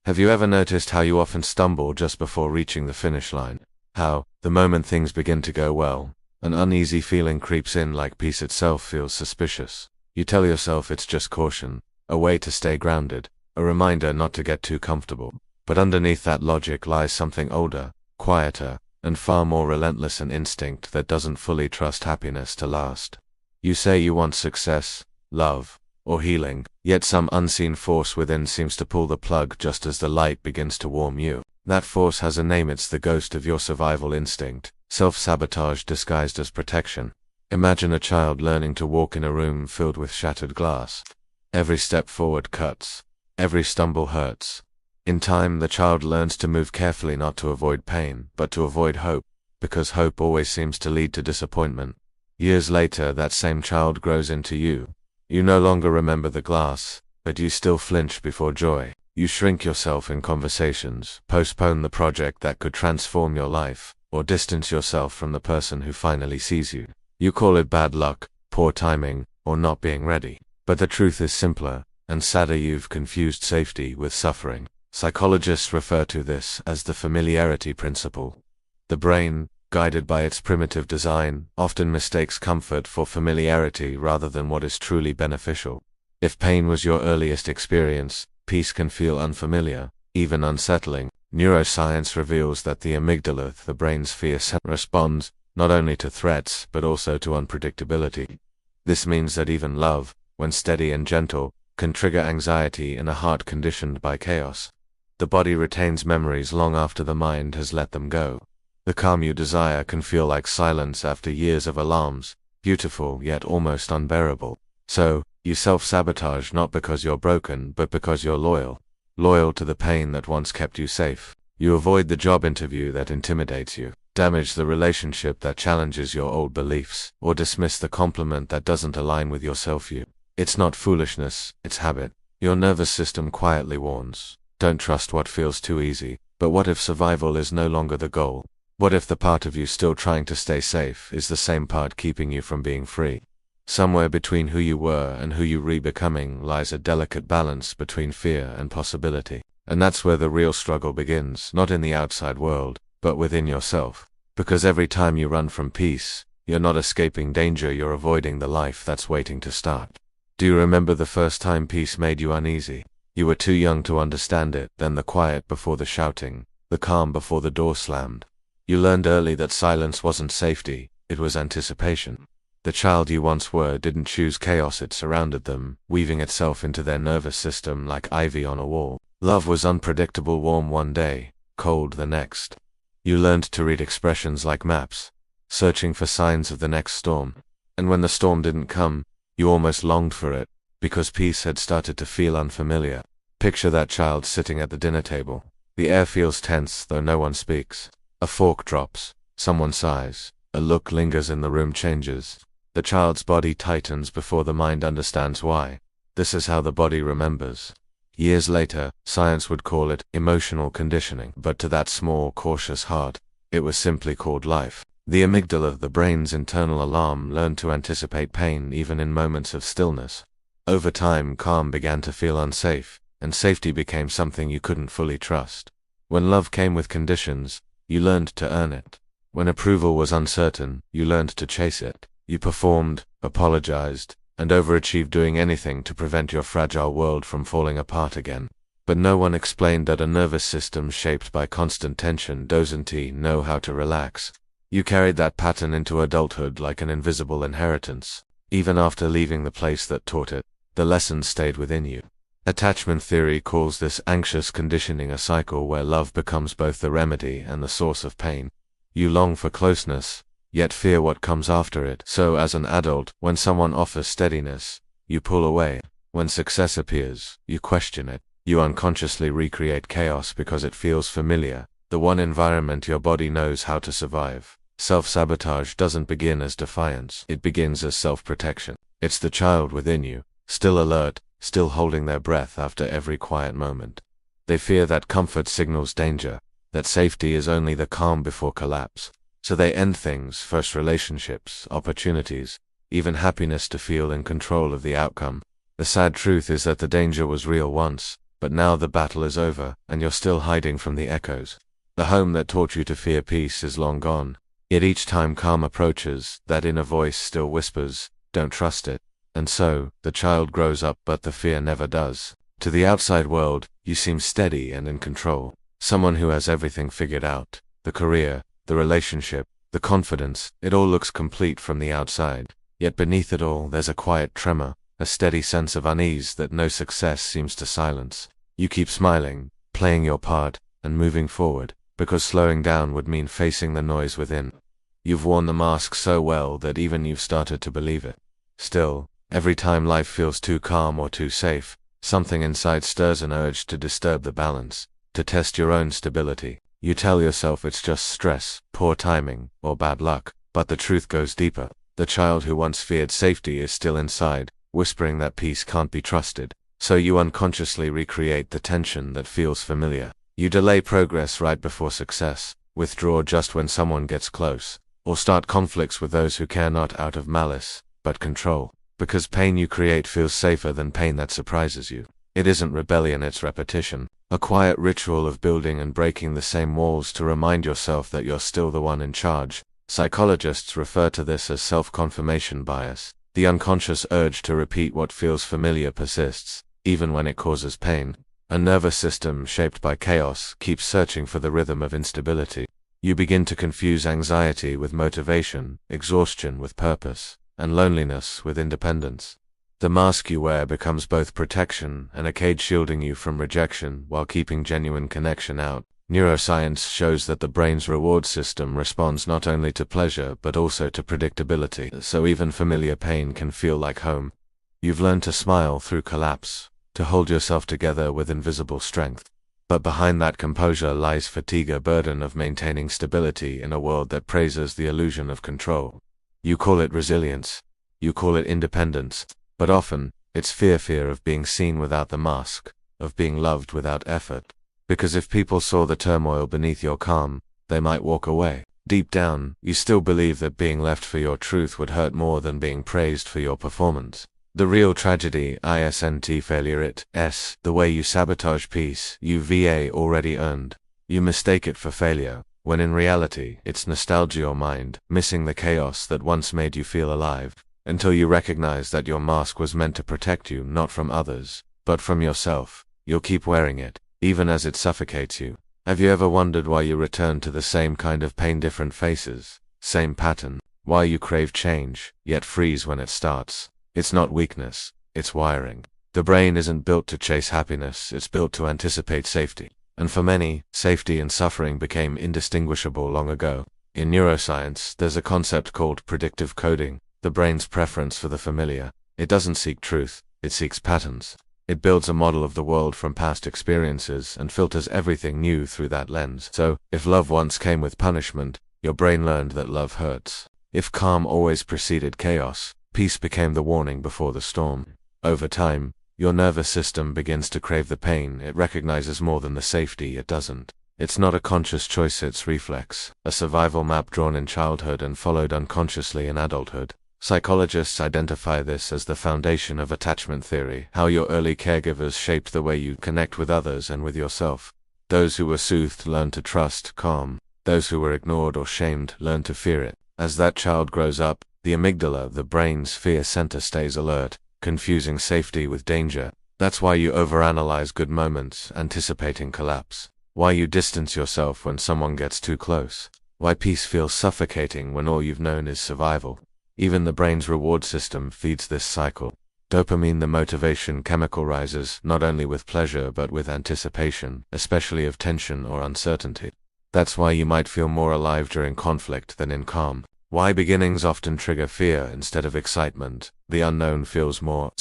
Have you ever noticed how you often stumble just before reaching the finish line? How, the moment things begin to go well, an uneasy feeling creeps in like peace itself feels suspicious. You tell yourself it's just caution, a way to stay grounded, a reminder not to get too comfortable. But underneath that logic lies something older, quieter, and far more relentless, an instinct that doesn't fully trust happiness to last. You say you want success, love, or healing, yet some unseen force within seems to pull the plug just as the light begins to warm you. That force has a name. It's the ghost of your survival instinct, self-sabotage disguised as protection. Imagine a child learning to walk in a room filled with shattered glass. Every step forward cuts. Every stumble hurts. In time, the child learns to move carefully, not to avoid pain, but to avoid hope, because hope always seems to lead to disappointment. Years later, that same child grows into you. You no longer remember the glass, but you still flinch before joy. You shrink yourself in conversations, postpone the project that could transform your life, or distance yourself from the person who finally sees you. You call it bad luck, poor timing, or not being ready. But the truth is simpler and sadder. You've confused safety with suffering. Psychologists refer to this as the familiarity principle. The brain, guided by its primitive design, often mistakes comfort for familiarity rather than what is truly beneficial. If pain was your earliest experience, peace can feel unfamiliar, even unsettling. Neuroscience reveals that the amygdala, the brain's fear center, responds not only to threats but also to unpredictability. This means that even love, when steady and gentle, can trigger anxiety in a heart conditioned by chaos. The body retains memories long after the mind has let them go. The calm you desire can feel like silence after years of alarms, beautiful yet almost unbearable. So, you self-sabotage not because you're broken but because you're loyal. Loyal to the pain that once kept you safe. You avoid the job interview that intimidates you, damage the relationship that challenges your old beliefs, or dismiss the compliment that doesn't align with your self-view. It's not foolishness, it's habit. Your nervous system quietly warns. Don't trust what feels too easy. But what if survival is no longer the goal? What if the part of you still trying to stay safe is the same part keeping you from being free? Somewhere between who you were and who you re-becoming lies a delicate balance between fear and possibility. And that's where the real struggle begins, not in the outside world, but within yourself. Because every time you run from peace, you're not escaping danger, you're avoiding the life that's waiting to start. Do you remember the first time peace made you uneasy? You were too young to understand it, then the quiet before the shouting, the calm before the door slammed. You learned early that silence wasn't safety, it was anticipation. The child you once were didn't choose chaos, it surrounded them, weaving itself into their nervous system like ivy on a wall. Love was unpredictable, warm one day, cold the next. You learned to read expressions like maps, searching for signs of the next storm. And when the storm didn't come, you almost longed for it, because peace had started to feel unfamiliar. Picture that child sitting at the dinner table. The air feels tense, though no one speaks. A fork drops, someone sighs, a look lingers and the room changes. The child's body tightens before the mind understands why. This is how the body remembers. Years later, science would call it emotional conditioning, but to that small, cautious heart, it was simply called life. The amygdala, the brain's internal alarm, learned to anticipate pain even in moments of stillness. Over time, calm began to feel unsafe, and safety became something you couldn't fully trust. When love came with conditions, you learned to earn it. When approval was uncertain, you learned to chase it. You performed, apologized, and overachieved, doing anything to prevent your fragile world from falling apart again. But no one explained that a nervous system shaped by constant tension doesn't know how to relax. You carried that pattern into adulthood like an invisible inheritance. Even after leaving the place that taught it, the lessons stayed within you. Attachment theory calls this anxious conditioning, a cycle where love becomes both the remedy and the source of pain. You long for closeness, yet fear what comes after it. So as an adult, when someone offers steadiness, you pull away. When success appears, you question it. You unconsciously recreate chaos because it feels familiar, the one environment your body knows how to survive. Self-sabotage doesn't begin as defiance, it begins as self-protection. It's the child within you, still alert, still holding their breath after every quiet moment. They fear that comfort signals danger, that safety is only the calm before collapse. So they end things, first relationships, opportunities, even happiness, to feel in control of the outcome. The sad truth is that the danger was real once, but now the battle is over, and you're still hiding from the echoes. The home that taught you to fear peace is long gone. Yet each time calm approaches, that inner voice still whispers, "Don't trust it." And so, the child grows up but the fear never does. To the outside world, you seem steady and in control. Someone who has everything figured out. The career, the relationship, the confidence, it all looks complete from the outside. Yet beneath it all, there's a quiet tremor, a steady sense of unease that no success seems to silence. You keep smiling, playing your part, and moving forward, because slowing down would mean facing the noise within. You've worn the mask so well that even you've started to believe it. Still, every time life feels too calm or too safe, something inside stirs an urge to disturb the balance, to test your own stability. You tell yourself it's just stress, poor timing, or bad luck, but the truth goes deeper. The child who once feared safety is still inside, whispering that peace can't be trusted. So you unconsciously recreate the tension that feels familiar. You delay progress right before success, withdraw just when someone gets close, or start conflicts with those who care not out of malice, but control. Because pain you create feels safer than pain that surprises you. It isn't rebellion, it's repetition. A quiet ritual of building and breaking the same walls to remind yourself that you're still the one in charge. Psychologists refer to this as self-confirmation bias. The unconscious urge to repeat what feels familiar persists, even when it causes pain. A nervous system shaped by chaos keeps searching for the rhythm of instability. You begin to confuse anxiety with motivation, exhaustion with purpose, and loneliness with independence. The mask you wear becomes both protection and a cage shielding you from rejection while keeping genuine connection out. Neuroscience shows that the brain's reward system responds not only to pleasure but also to predictability, so even familiar pain can feel like home. You've learned to smile through collapse, to hold yourself together with invisible strength. But behind that composure lies fatigue, a burden of maintaining stability in a world that praises the illusion of control. You call it resilience, you call it independence, but often, it's fear of being seen without the mask, of being loved without effort. Because if people saw the turmoil beneath your calm, they might walk away. Deep down, you still believe that being left for your truth would hurt more than being praised for your performance. The real tragedy isn't failure, it's the way you sabotage peace you've already earned. You mistake it for failure, when in reality, it's nostalgia or mind, missing the chaos that once made you feel alive. Until you recognize that your mask was meant to protect you not from others, but from yourself, you'll keep wearing it, even as it suffocates you. Have you ever wondered why you return to the same kind of pain, different faces, same pattern? Why you crave change, yet freeze when it starts? It's not weakness, it's wiring. The brain isn't built to chase happiness, it's built to anticipate safety. And for many, safety and suffering became indistinguishable long ago. In neuroscience, there's a concept called predictive coding, the brain's preference for the familiar. It doesn't seek truth, it seeks patterns. It builds a model of the world from past experiences and filters everything new through that lens. So, if love once came with punishment, your brain learned that love hurts. If calm always preceded chaos, peace became the warning before the storm. Over time, your nervous system begins to crave the pain it recognizes more than the safety it doesn't. It's not a conscious choice, it's reflex, a survival map drawn in childhood and followed unconsciously in adulthood. Psychologists identify this as the foundation of attachment theory, how your early caregivers shaped the way you connect with others and with yourself. Those who were soothed learned to trust calm. Those who were ignored or shamed learned to fear it. As that child grows up, the amygdala, the brain's fear center, stays alert, confusing safety with danger. That's why you overanalyze good moments, anticipating collapse. Why you distance yourself when someone gets too close. Why peace feels suffocating when all you've known is survival. Even the brain's reward system feeds this cycle. Dopamine, the motivation chemical, rises not only with pleasure but with anticipation, especially of tension or uncertainty. That's why you might feel more alive during conflict than in calm. Why beginnings often trigger fear instead of excitement. The unknown feels more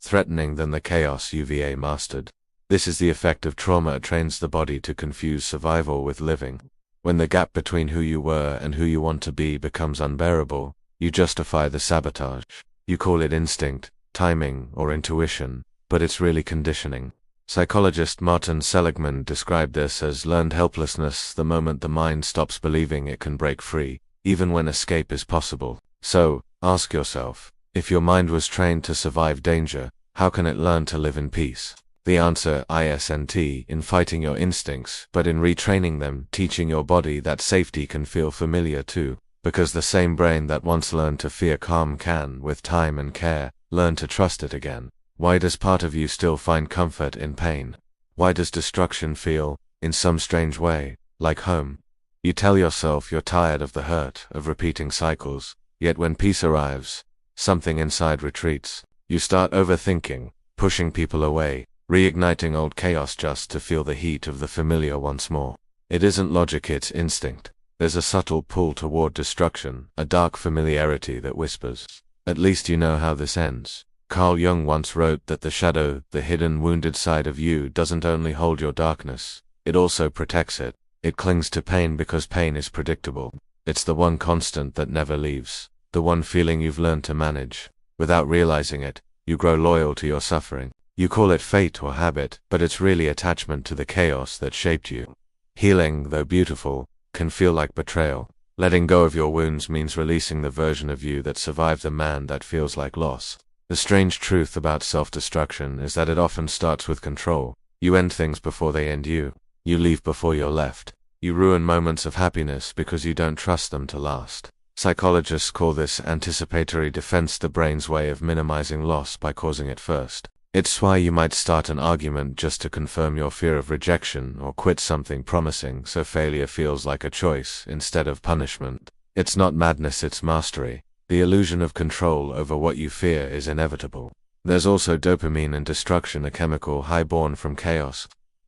threatening than the chaos you've mastered. This is the effect of trauma. It trains the body to confuse survival with living. When the gap between who you were and who you want to be becomes unbearable, you justify the sabotage. You call it instinct, timing, or intuition, but it's really conditioning. Psychologist Martin Seligman described this as learned helplessness, the moment the mind stops believing it can break free, even when escape is possible. So, ask yourself, if your mind was trained to survive danger, how can it learn to live in peace? The answer isn't in fighting your instincts, but in retraining them, teaching your body that safety can feel familiar too. Because the same brain that once learned to fear calm can, with time and care, learn to trust it again. Why does part of you still find comfort in pain? Why does destruction feel, in some strange way, like home? You tell yourself you're tired of the hurt, of repeating cycles, yet when peace arrives, something inside retreats. You start overthinking, pushing people away, reigniting old chaos just to feel the heat of the familiar once more. It isn't logic, it's instinct. There's a subtle pull toward destruction, a dark familiarity that whispers, "At least you know how this ends." Carl Jung once wrote that the shadow, the hidden wounded side of you, doesn't only hold your darkness, it also protects it. It clings to pain because pain is predictable. It's the one constant that never leaves, the one feeling you've learned to manage. Without realizing it, you grow loyal to your suffering. You call it fate or habit, but it's really attachment to the chaos that shaped you. Healing, though beautiful, can feel like betrayal. Letting go of your wounds means releasing the version of you that survived the man that feels like loss. The strange truth about self-destruction is that it often starts with control. You end things before they end you. You leave before you're left. You ruin moments of happiness because you don't trust them to last. Psychologists call this anticipatory defense, the brain's way of minimizing loss by causing it first. It's why you might start an argument just to confirm your fear of rejection, or quit something promising so failure feels like a choice instead of punishment. It's not madness, it's mastery. The illusion of control over what you fear is inevitable. There's also dopamine in destruction, a chemical high born from chaos.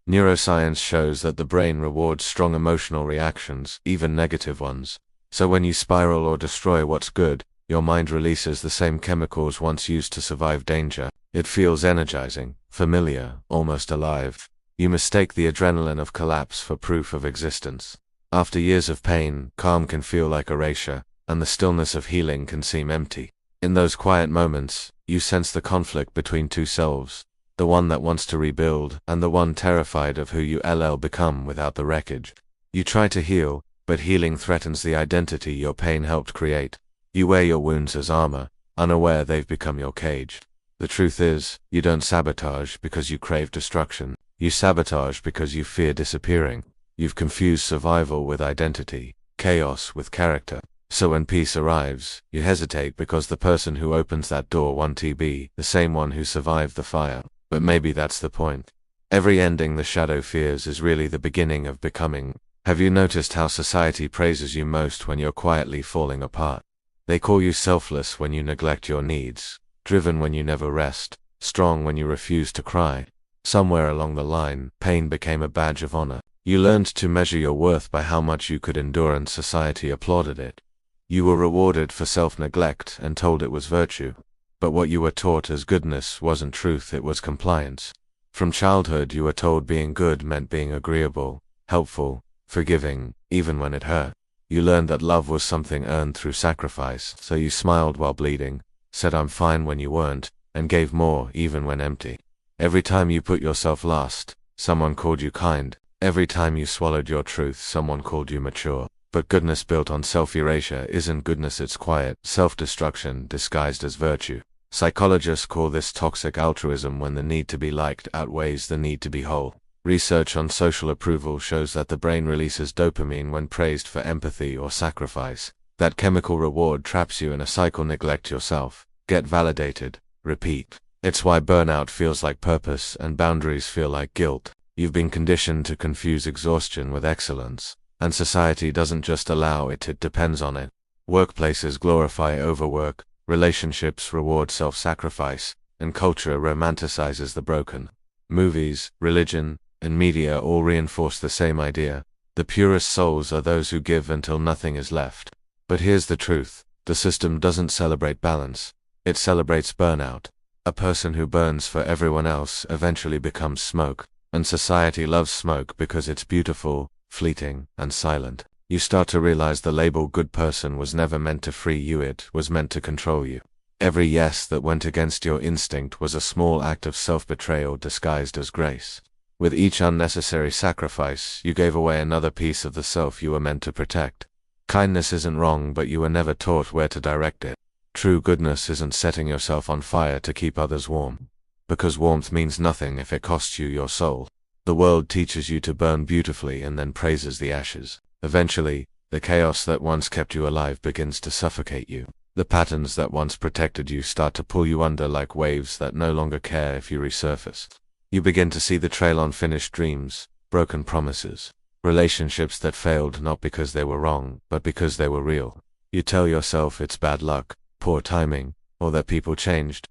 Neuroscience shows that the brain rewards strong emotional reactions, even negative ones. So when you spiral or destroy what's good, your mind releases the same chemicals once used to survive danger. It feels energizing, familiar, almost alive. You mistake the adrenaline of collapse for proof of existence. After years of pain, calm can feel like erasure, and the stillness of healing can seem empty. In those quiet moments, you sense the conflict between two selves, the one that wants to rebuild, and the one terrified of who you'll become without the wreckage. You try to heal, but healing threatens the identity your pain helped create. You wear your wounds as armor, unaware they've become your cage. The truth is, you don't sabotage because you crave destruction. You sabotage because you fear disappearing. You've confused survival with identity, chaos with character. So when peace arrives, you hesitate because the person who opens that door won't be the same one who survived the fire. But maybe that's the point. Every ending the shadow fears is really the beginning of becoming. Have you noticed how society praises you most when you're quietly falling apart? They call you selfless when you neglect your needs, driven when you never rest, strong when you refuse to cry. Somewhere along the line, pain became a badge of honor. You learned to measure your worth by how much you could endure, and society applauded it. You were rewarded for self-neglect and told it was virtue. But what you were taught as goodness wasn't truth, it was compliance. From childhood you were told being good meant being agreeable, helpful, forgiving, even when it hurt. You learned that love was something earned through sacrifice, so you smiled while bleeding, said I'm fine when you weren't, and gave more even when empty. Every time you put yourself last, someone called you kind. Every time you swallowed your truth, someone called you mature. But goodness built on self-erasure isn't goodness, it's quiet, self-destruction disguised as virtue. Psychologists call this toxic altruism, when the need to be liked outweighs the need to be whole. Research on social approval shows that the brain releases dopamine when praised for empathy or sacrifice. That chemical reward traps you in a cycle. Neglect yourself, get validated, repeat. It's why burnout feels like purpose and boundaries feel like guilt. You've been conditioned to confuse exhaustion with excellence. And society doesn't just allow it, it depends on it. Workplaces glorify overwork, relationships reward self-sacrifice, and culture romanticizes the broken. Movies, religion, and media all reinforce the same idea. The purest souls are those who give until nothing is left. But here's the truth, the system doesn't celebrate balance, it celebrates burnout. A person who burns for everyone else eventually becomes smoke, and society loves smoke because it's beautiful, fleeting, and silent. You start to realize the label good person was never meant to free you, it was meant to control you. Every yes that went against your instinct was a small act of self-betrayal disguised as grace. With each unnecessary sacrifice, you gave away another piece of the self you were meant to protect. Kindness isn't wrong, but you were never taught where to direct it. True goodness isn't setting yourself on fire to keep others warm. because warmth means nothing if it costs you your soul. The world teaches you to burn beautifully and then praises the ashes. Eventually, the chaos that once kept you alive begins to suffocate you. The patterns that once protected you start to pull you under like waves that no longer care if you resurface. You begin to see the trail on finished dreams, broken promises, relationships that failed not because they were wrong, but because they were real. You tell yourself it's bad luck, poor timing, or that people changed.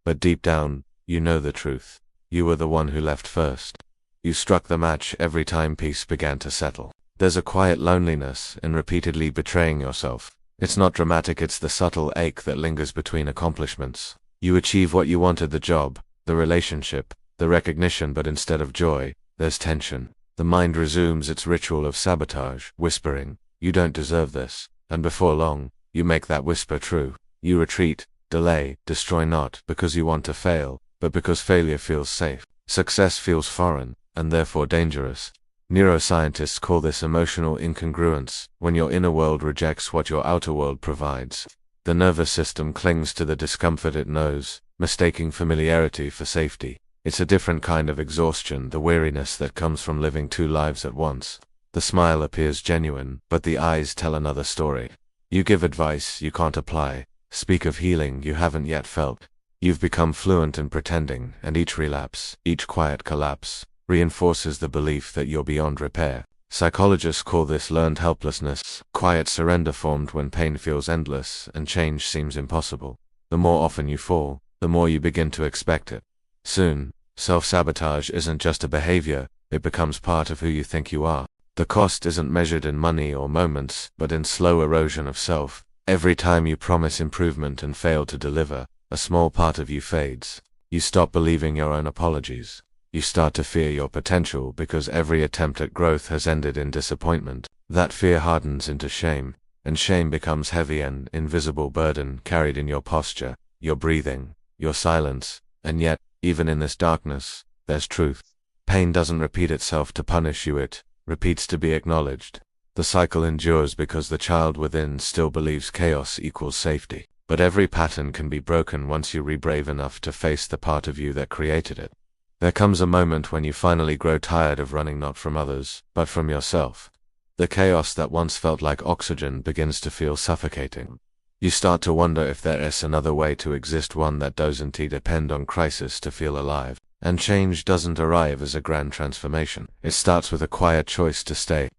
But deep down, you know the truth. You were the one who left first. You struck the match every time peace began to settle. There's a quiet loneliness in repeatedly betraying yourself. It's not dramatic, it's the subtle ache that lingers between accomplishments. You achieve what you wanted, the job, the relationship, the recognition, but instead of joy, there's tension. The mind resumes its ritual of sabotage, whispering, "You don't deserve this," and before long, you make that whisper true. You retreat, delay, destroy, not because you want to fail, but because failure feels safe. Success feels foreign, and therefore dangerous. Neuroscientists call this emotional incongruence, when your inner world rejects what your outer world provides. The nervous system clings to the discomfort it knows, mistaking familiarity for safety. It's a different kind of exhaustion, the weariness that comes from living two lives at once. The smile appears genuine, but the eyes tell another story. You give advice you can't apply, speak of healing you haven't yet felt. You've become fluent in pretending, and each relapse, each quiet collapse, reinforces the belief that you're beyond repair. Psychologists call this learned helplessness, quiet surrender formed when pain feels endless and change seems impossible. The more often you fall, the more you begin to expect it. Soon, self-sabotage isn't just a behavior, it becomes part of who you think you are. The cost isn't measured in money or moments, but in slow erosion of self. Every time you promise improvement and fail to deliver, a small part of you fades. You stop believing your own apologies. You start to fear your potential because every attempt at growth has ended in disappointment. That fear hardens into shame, and shame becomes heavy, an invisible burden carried in your posture, your breathing, your silence. And yet, even in this darkness, there's truth. Pain doesn't repeat itself to punish you, it repeats to be acknowledged. The cycle endures because the child within still believes chaos equals safety. But every pattern can be broken once you re-brave enough to face the part of you that created it. There comes a moment when you finally grow tired of running not from others, but from yourself. The chaos that once felt like oxygen begins to feel suffocating. You start to wonder if there is another way to exist, one that doesn't depend on crisis to feel alive. And change doesn't arrive as a grand transformation. It starts with a quiet choice to stay.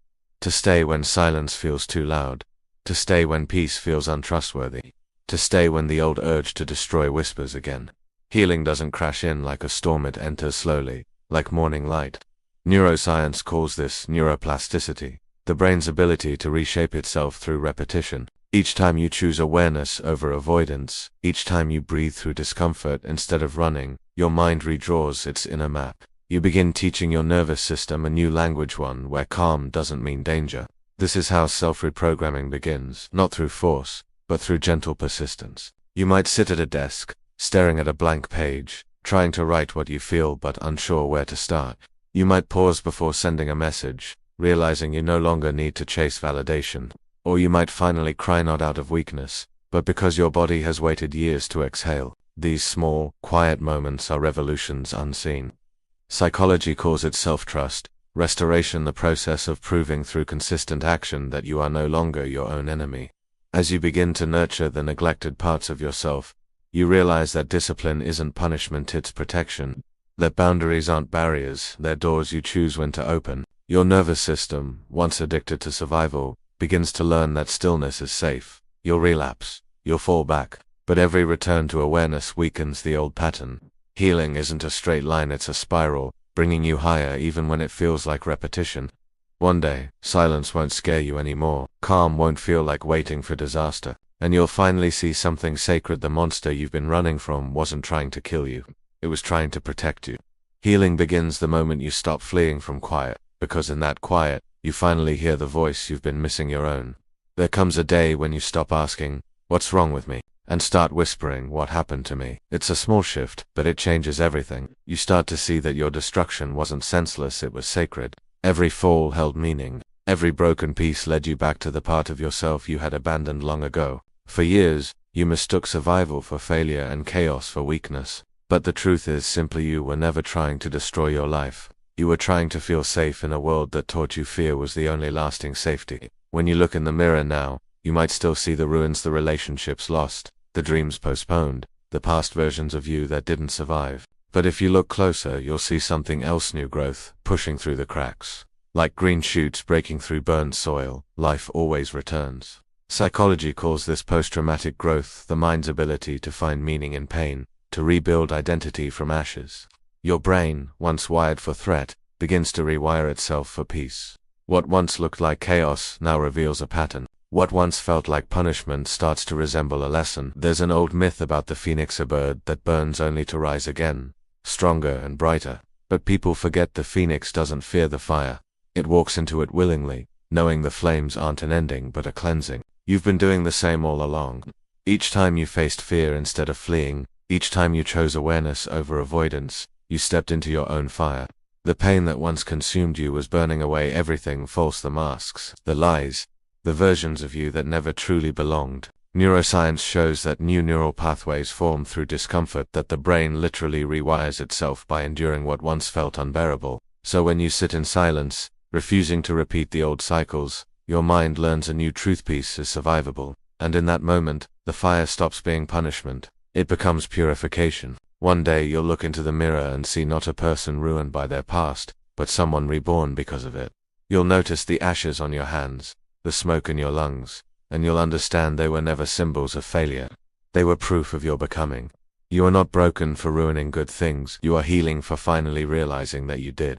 To stay when silence feels too loud. To stay when peace feels untrustworthy. To stay when the old urge to destroy whispers again. Healing doesn't crash in like a storm, it enters slowly, like morning light. Neuroscience calls this neuroplasticity, the brain's ability to reshape itself through repetition. Each time you choose awareness over avoidance, each time you breathe through discomfort instead of running, your mind redraws its inner map. You begin teaching your nervous system a new language, one where calm doesn't mean danger. This is how self-reprogramming begins, not through force, but through gentle persistence. You might sit at a desk, staring at a blank page, trying to write what you feel but unsure where to start. You might pause before sending a message, realizing you no longer need to chase validation. Or you might finally cry, not out of weakness, but because your body has waited years to exhale. These small, quiet moments are revolutions unseen. Psychology calls it self-trust, restoration, the process of proving through consistent action that you are no longer your own enemy. As you begin to nurture the neglected parts of yourself, you realize that discipline isn't punishment, it's protection. That boundaries aren't barriers, they're doors you choose when to open. Your nervous system, once addicted to survival, begins to learn that stillness is safe. You'll relapse, you'll fall back, but every return to awareness weakens the old pattern. Healing isn't a straight line, it's a spiral, bringing you higher even when it feels like repetition. One day, silence won't scare you anymore, calm won't feel like waiting for disaster, and you'll finally see something sacred. The monster you've been running from wasn't trying to kill you, it was trying to protect you. Healing begins the moment you stop fleeing from quiet, because in that quiet, you finally hear the voice you've been missing, your own. There comes a day when you stop asking, "What's wrong with me?" and start whispering, "What happened to me?" It's a small shift, but it changes everything. You start to see that your destruction wasn't senseless, it was sacred. Every fall held meaning. Every broken piece led you back to the part of yourself you had abandoned long ago. For years, you mistook survival for failure and chaos for weakness. But the truth is simply you were never trying to destroy your life. You were trying to feel safe in a world that taught you fear was the only lasting safety. When you look in the mirror now, you might still see the ruins, the relationships lost, the dreams postponed, the past versions of you that didn't survive. But if you look closer, you'll see something else: new growth, pushing through the cracks. Like green shoots breaking through burned soil, life always returns. Psychology calls this post-traumatic growth, the mind's ability to find meaning in pain, to rebuild identity from ashes. Your brain, once wired for threat, begins to rewire itself for peace. What once looked like chaos now reveals a pattern. What once felt like punishment starts to resemble a lesson. There's an old myth about the phoenix, a bird that burns only to rise again, stronger and brighter. But people forget the phoenix doesn't fear the fire. It walks into it willingly, knowing the flames aren't an ending but a cleansing. You've been doing the same all along. Each time you faced fear instead of fleeing, each time you chose awareness over avoidance, you stepped into your own fire. The pain that once consumed you was burning away everything false: the masks, the lies, the versions of you that never truly belonged. Neuroscience shows that new neural pathways form through discomfort, that the brain literally rewires itself by enduring what once felt unbearable. So when you sit in silence, refusing to repeat the old cycles, your mind learns a new truth: peace is survivable. And in that moment, the fire stops being punishment. It becomes purification. One day you'll look into the mirror and see not a person ruined by their past, but someone reborn because of it. You'll notice the ashes on your hands, the smoke in your lungs, and you'll understand they were never symbols of failure. They were proof of your becoming. You are not broken for ruining good things. You are healing for finally realizing that you did.